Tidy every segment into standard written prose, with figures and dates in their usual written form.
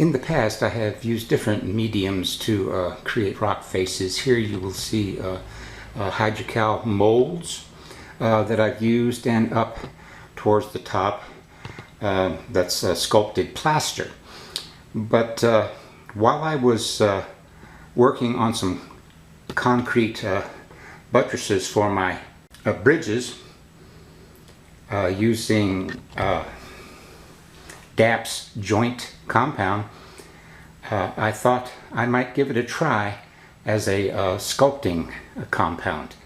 In the past, I have used different mediums to create rock faces. Here you will see hydrocal molds that I've used, and up towards the top that's sculpted plaster. But while I was working on some concrete buttresses for my bridges using DAP's joint compound, I thought I might give it a try as a sculpting compound.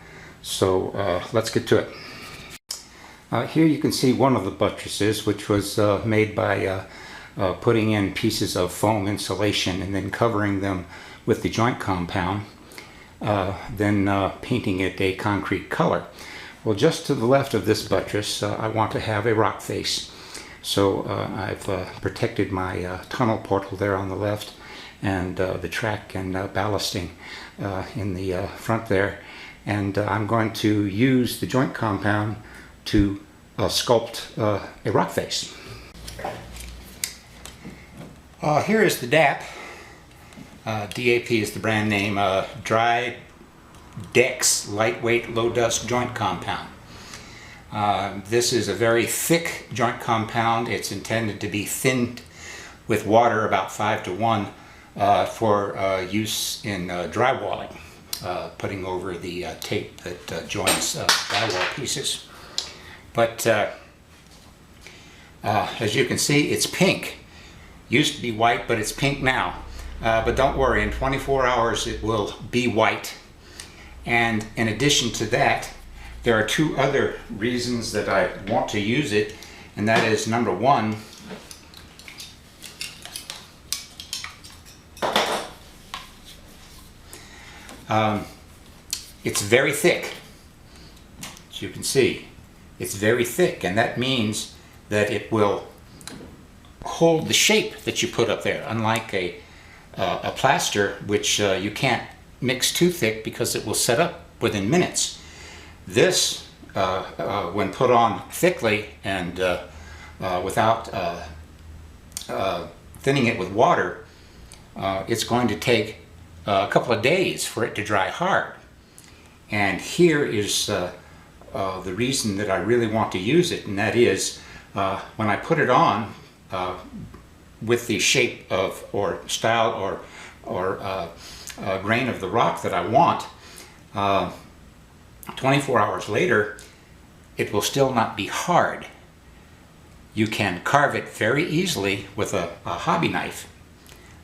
So let's get to it. Here you can see one of the buttresses, which was made by putting in pieces of foam insulation and then covering them with the joint compound, then painting it a concrete color. Well, just to the left of this buttress, I want to have a rock face. So I've protected my tunnel portal there on the left, and the track and ballasting in the front there. And I'm going to use the joint compound to sculpt a rock face. Here is the DAP. DAP is the brand name. Dry Dex Lightweight Low Dust Joint Compound. This is a very thick joint compound. It's intended to be thinned with water about 5:1 for use in drywalling, putting over the tape that joins drywall pieces. But as you can see, it's pink. Used to be white, but it's pink now. But don't worry, in 24 hours it will be white. And in addition to that, there are two other reasons that I want to use it, and that is, number one, it's very thick. As you can see, it's very thick, and that means that it will hold the shape that you put up there, unlike a plaster, which you can't mix too thick because it will set up within minutes. This, when put on thickly and without thinning it with water, it's going to take a couple of days for it to dry hard. And here is the reason that I really want to use it, and that is when I put it on with the shape of, or style, or grain of the rock that I want, 24 hours later, it will still not be hard. You can carve it very easily with a hobby knife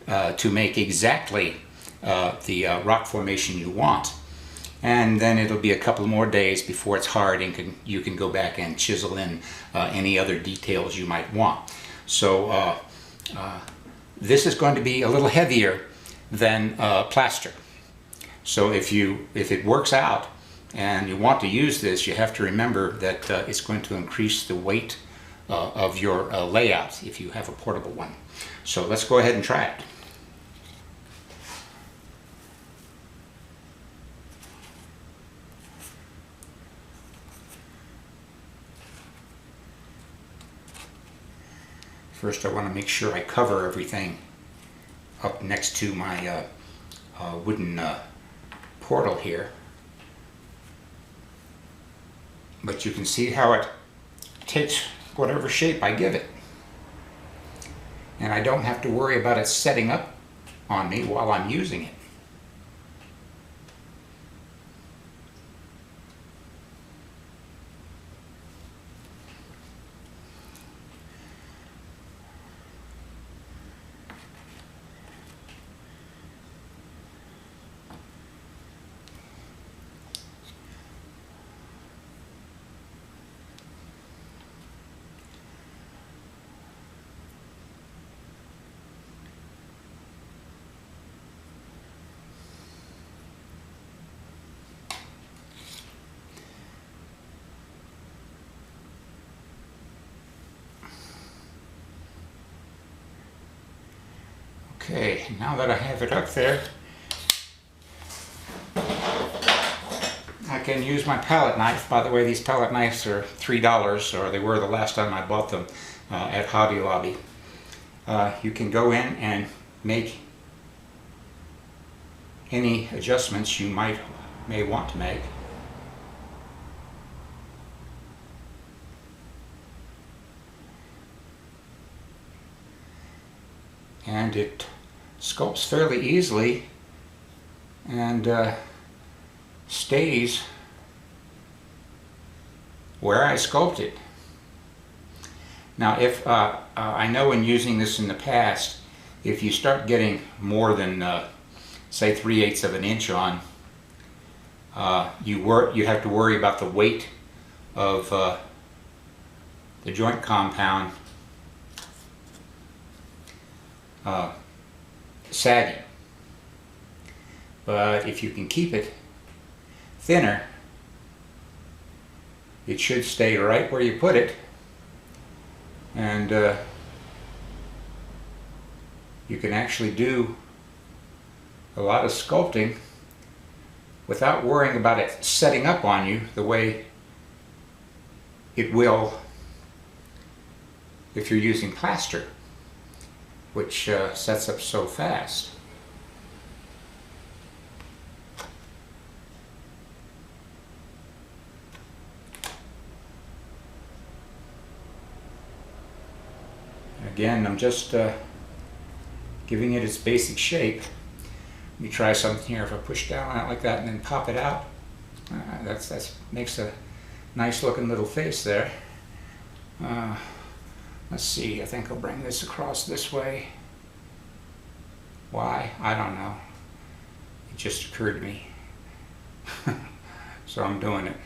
to make exactly the rock formation you want. And then it'll be a couple more days before it's hard, and you can go back and chisel in any other details you might want. So this is going to be a little heavier than plaster. So if it works out and you want to use this, you have to remember that it's going to increase the weight of your layout if you have a portable one. So let's go ahead and try it. First, I want to make sure I cover everything up next to my wooden portal here. But you can see how it takes whatever shape I give it. And I don't have to worry about it setting up on me while I'm using it. Okay, now that I have it up there, I can use my palette knife. By the way, these palette knives are $3, or they were the last time I bought them at Hobby Lobby. you can go in and make any adjustments you may want to make. And it sculpts fairly easily and stays where I sculpted. Now, if I know in using this in the past, if you start getting more than say 3/8 of an inch on, you have to worry about the weight of the joint compound sagging. But if you can keep it thinner, it should stay right where you put it, and you can actually do a lot of sculpting without worrying about it setting up on you the way it will if you're using plaster, which sets up so fast. Again, I'm just giving it its basic shape. Let me try something here. If I push down on it like that and then pop it out, that makes a nice looking little face there. Let's see, I think I'll bring this across this way. Why? I don't know. It just occurred to me. So I'm doing it.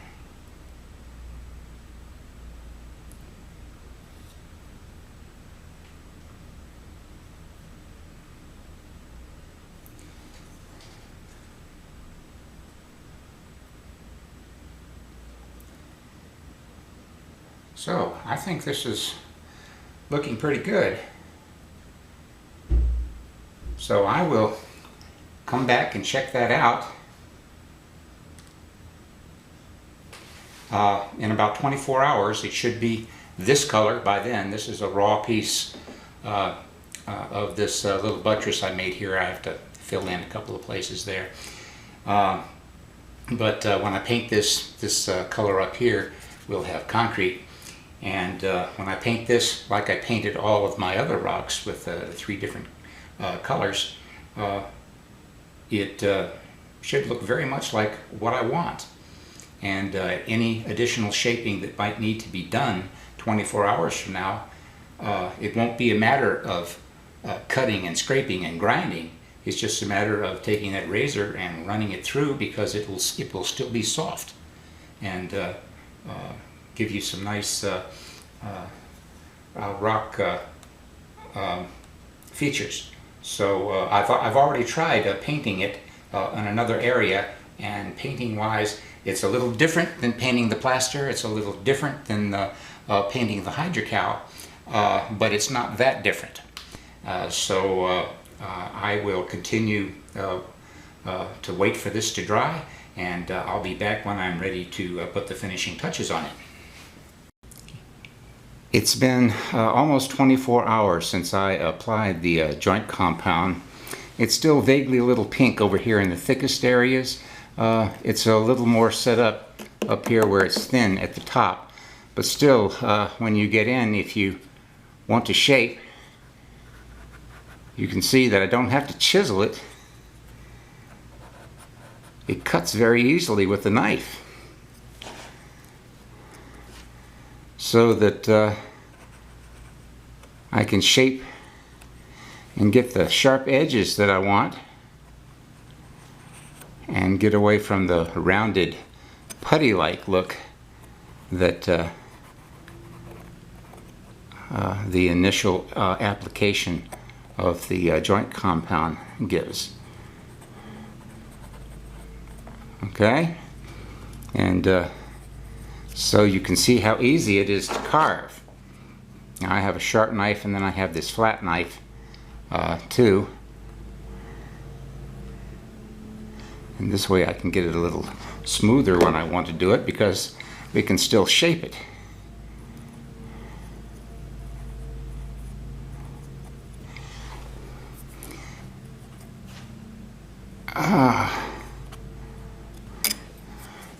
So I think this is looking pretty good. So I will come back and check that out in about 24 hours. It should be this color by then. This is a raw piece of this little buttress I made here. I have to fill in a couple of places there. But when I paint this color up here, we'll have concrete. And when I paint this, like I painted all of my other rocks with 3 different colors, it should look very much like what I want. And any additional shaping that might need to be done 24 hours from now, it won't be a matter of cutting and scraping and grinding. It's just a matter of taking that razor and running it through, because it will still be soft and give you some nice rock features. So I've already tried painting it in another area, and painting wise it's a little different than painting the plaster. It's a little different than painting the hydrocal, but it's not that different. So I will continue to wait for this to dry, and I'll be back when I'm ready to put the finishing touches on it. It's been almost 24 hours since I applied the joint compound. It's still vaguely a little pink over here in the thickest areas. It's a little more set up here where it's thin at the top. But still, when you get in, if you want to shape, you can see that I don't have to chisel it. It cuts very easily with the knife. So that I can shape and get the sharp edges that I want, and get away from the rounded putty-like look that the initial application of the joint compound gives. Okay? And so you can see how easy it is to carve. Now I have a sharp knife, and then I have this flat knife too. And this way I can get it a little smoother when I want to do it, because we can still shape it.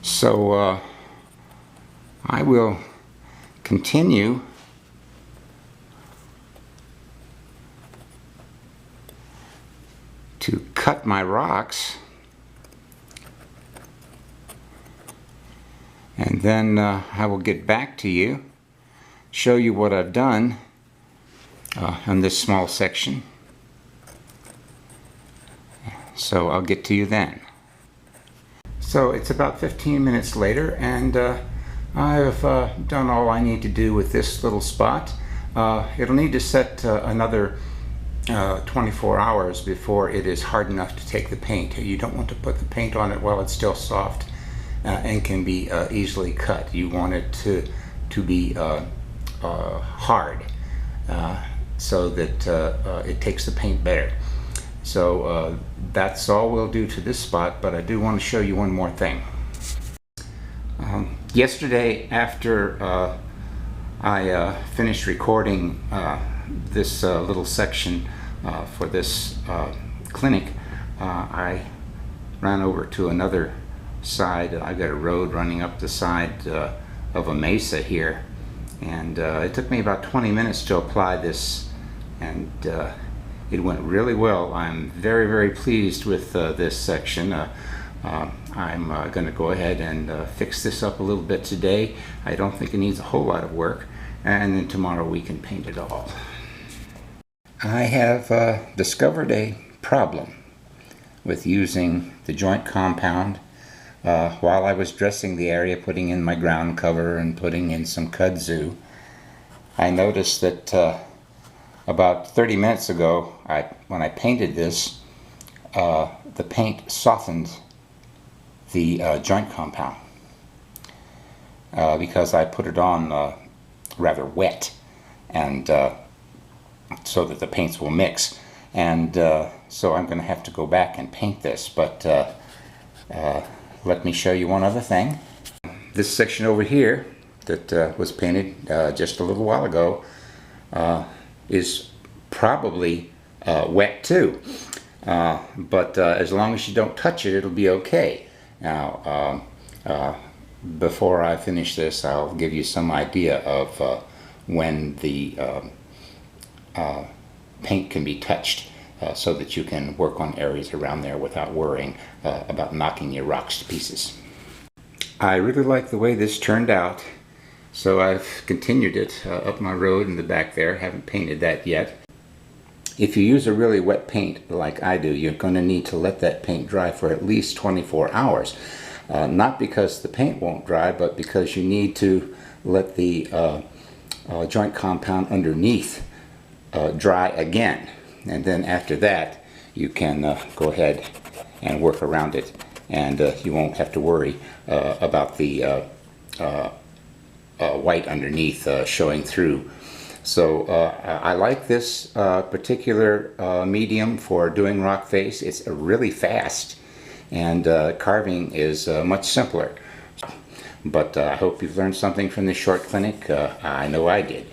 So I will continue to cut my rocks, and then I will get back to you, show you what I've done on this small section. So I'll get to you then. So it's about 15 minutes later, and I've done all I need to do with this little spot. It'll need to set another 24 hours before it is hard enough to take the paint. You don't want to put the paint on it while it's still soft and can be easily cut. You want it to be hard so that it takes the paint better. So that's all we'll do to this spot, but I do want to show you one more thing. Yesterday, after I finished recording this little section for this clinic, I ran over to another side. I've got a road running up the side of a mesa here, and it took me about 20 minutes to apply this, and it went really well. I'm very, very pleased with this section. I'm going to go ahead and fix this up a little bit today. I don't think it needs a whole lot of work, and then tomorrow we can paint it all. I have discovered a problem with using the joint compound. While I was dressing the area, putting in my ground cover and putting in some kudzu, I noticed that about 30 minutes ago, when I painted this, the paint softened the joint compound because I put it on rather wet, and so that the paints will mix. And so I'm going to have to go back and paint this, but let me show you one other thing. This section over here that was painted just a little while ago is probably wet too, but as long as you don't touch it, it'll be okay. Now before I finish this, I'll give you some idea of when the paint can be touched, so that you can work on areas around there without worrying about knocking your rocks to pieces. I really like the way this turned out, so I've continued it up my road in the back there. Haven't painted that yet. If you use a really wet paint like I do, you're going to need to let that paint dry for at least 24 hours. Not because the paint won't dry, but because you need to let the joint compound underneath dry again. And then after that, you can go ahead and work around it, and you won't have to worry about the white underneath showing through. So I like this particular medium for doing rock face. It's really fast, and carving is much simpler. But I hope you've learned something from this short clinic. I know I did.